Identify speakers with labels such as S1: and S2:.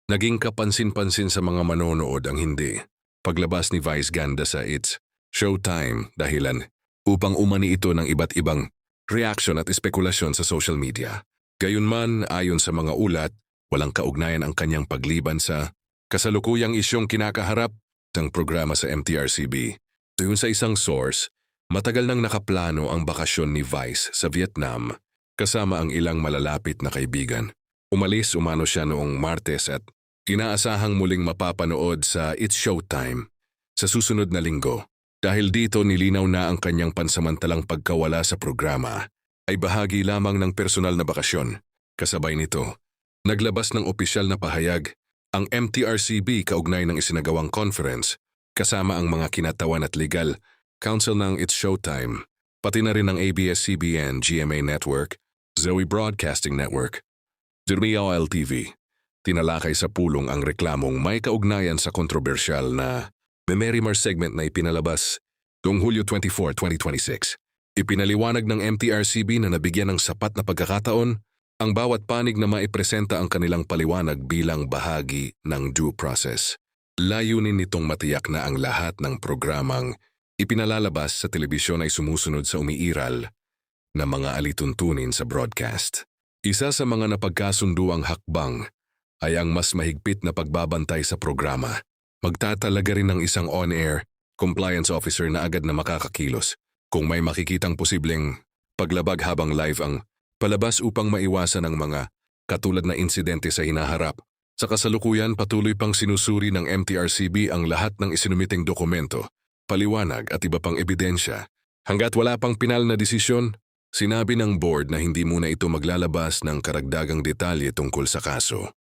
S1: Naging kapansin-pansin sa mga manonood ang hindi paglabas ni Vice Ganda sa It's Showtime dahilan upang umani ito ng iba't ibang reaction at espekulasyon sa social media. Gayunman, ayon sa mga ulat, walang kaugnayan ang kanyang pagliban sa kasalukuyang isyong kinakaharap ng programa sa MTRCB. Ayon sa isang source, matagal nang nakaplano ang bakasyon ni Vice sa Vietnam kasama ang ilang malalapit na kaibigan. Umalis umano siya noong Martes at inaasahang muling mapapanood sa It's Showtime sa susunod na linggo. Dahil dito nilinaw na ang kanyang pansamantalang pagkawala sa programa ay bahagi lamang ng personal na bakasyon. Kasabay nito, naglabas ng opisyal na pahayag ang MTRCB kaugnay ng isinagawang conference kasama ang mga kinatawan at legal counsel ng It's Showtime, pati na rin ng ABS-CBN, GMA Network, Zoe Broadcasting Network, Dirmiao LTV. Tinalakay sa pulong ang reklamong may kaugnayan sa kontrobersyal na Memerimar segment na ipinalabas noong Hulyo 24, 2026. Ipinaliwanag ng MTRCB na nabigyan ng sapat na pagkakataon ang bawat panig na maipresenta ang kanilang paliwanag bilang bahagi ng due process. Layunin nitong matiyak na ang lahat ng programang ipinalalabas sa telebisyon ay sumusunod sa umiiral na mga alituntunin sa broadcast. Isa sa mga napagkasunduang hakbang ay ang mas mahigpit na pagbabantay sa programa. Magtatalaga rin ng isang on-air compliance officer na agad na makakakilos kung may makikitang posibleng paglabag habang live ang palabas upang maiwasan ang mga katulad na insidente sa hinaharap. Sa kasalukuyan, patuloy pang sinusuri ng MTRCB ang lahat ng isinumiting dokumento, paliwanag at iba pang ebidensya. Hanggat wala pang pinal na desisyon, sinabi ng board na hindi muna ito maglalabas ng karagdagang detalye tungkol sa kaso.